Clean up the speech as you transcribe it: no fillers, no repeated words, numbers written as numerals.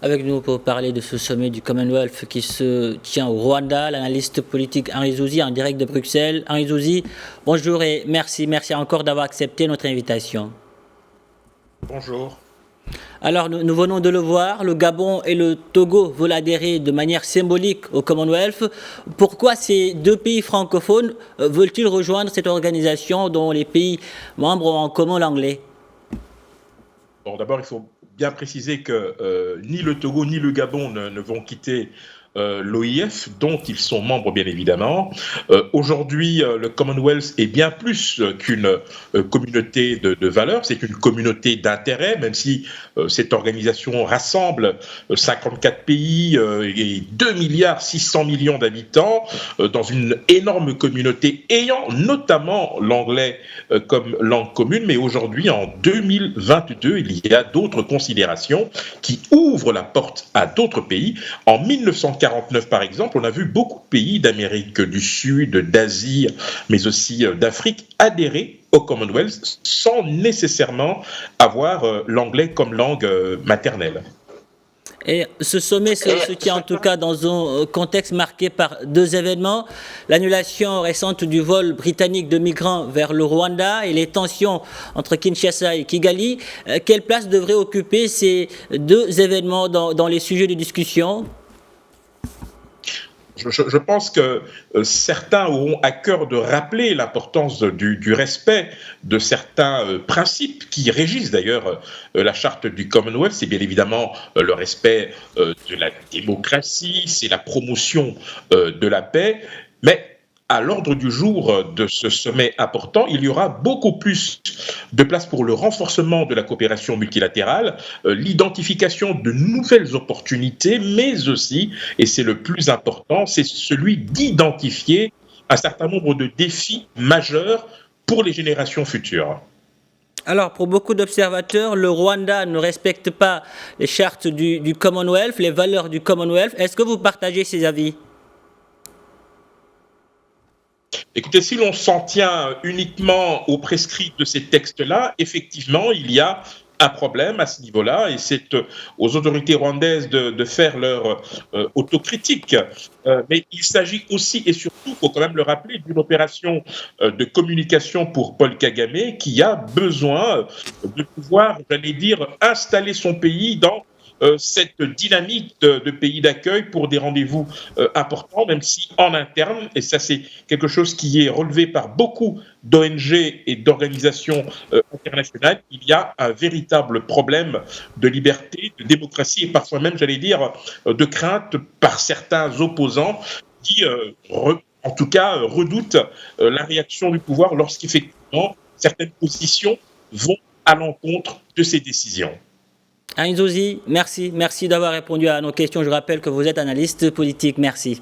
Avec nous pour parler de ce sommet du Commonwealth qui se tient au Rwanda, l'analyste politique Henri Zouzi en direct de Bruxelles. Henri Zouzi, bonjour et merci encore d'avoir accepté notre invitation. Bonjour. Alors, nous venons de le voir, le Gabon et le Togo veulent adhérer de manière symbolique au Commonwealth. Pourquoi ces deux pays francophones veulent-ils rejoindre cette organisation dont les pays membres ont en commun l'anglais? Bon, d'abord, il faut bien préciser que ni le Togo ni le Gabon ne vont quitter l'OIF, dont ils sont membres bien évidemment. Aujourd'hui, le Commonwealth est bien plus qu'une communauté de valeurs, c'est une communauté d'intérêts, même si cette organisation rassemble 54 pays et 2 milliards 600 millions d'habitants dans une énorme communauté ayant notamment l'anglais comme langue commune, mais aujourd'hui, en 2022, il y a d'autres considérations qui ouvrent la porte à d'autres pays. En 1949, par exemple, on a vu beaucoup de pays d'Amérique du Sud, d'Asie, mais aussi d'Afrique adhérer au Commonwealth sans nécessairement avoir l'anglais comme langue maternelle. Et ce sommet se tient en tout cas dans un contexte marqué par deux événements, l'annulation récente du vol britannique de migrants vers le Rwanda et les tensions entre Kinshasa et Kigali. Quelle place devraient occuper ces deux événements dans les sujets de discussion? Je pense que certains auront à cœur de rappeler l'importance du respect de certains principes qui régissent d'ailleurs la charte du Commonwealth. C'est bien évidemment le respect de la démocratie, c'est la promotion de la paix, mais à l'ordre du jour de ce sommet important, il y aura beaucoup plus de place pour le renforcement de la coopération multilatérale, l'identification de nouvelles opportunités, mais aussi, et c'est le plus important, c'est celui d'identifier un certain nombre de défis majeurs pour les générations futures. Alors, pour beaucoup d'observateurs, le Rwanda ne respecte pas les chartes du Commonwealth, les valeurs du Commonwealth. Est-ce que vous partagez ces avis? Écoutez, si l'on s'en tient uniquement aux prescrits de ces textes-là, effectivement, il y a un problème à ce niveau-là, et c'est aux autorités rwandaises de faire leur autocritique. Mais il s'agit aussi et surtout, il faut quand même le rappeler, d'une opération de communication pour Paul Kagame qui a besoin de pouvoir, j'allais dire, installer son pays dans cette dynamique de pays d'accueil pour des rendez-vous importants, même si en interne, et ça c'est quelque chose qui est relevé par beaucoup d'ONG et d'organisations internationales, il y a un véritable problème de liberté, de démocratie et parfois même, j'allais dire, de crainte par certains opposants qui, en tout cas, redoutent la réaction du pouvoir lorsqu'effectivement certaines positions vont à l'encontre de ces décisions. Henri Zouzi, merci d'avoir répondu à nos questions. Je rappelle que vous êtes analyste politique. Merci.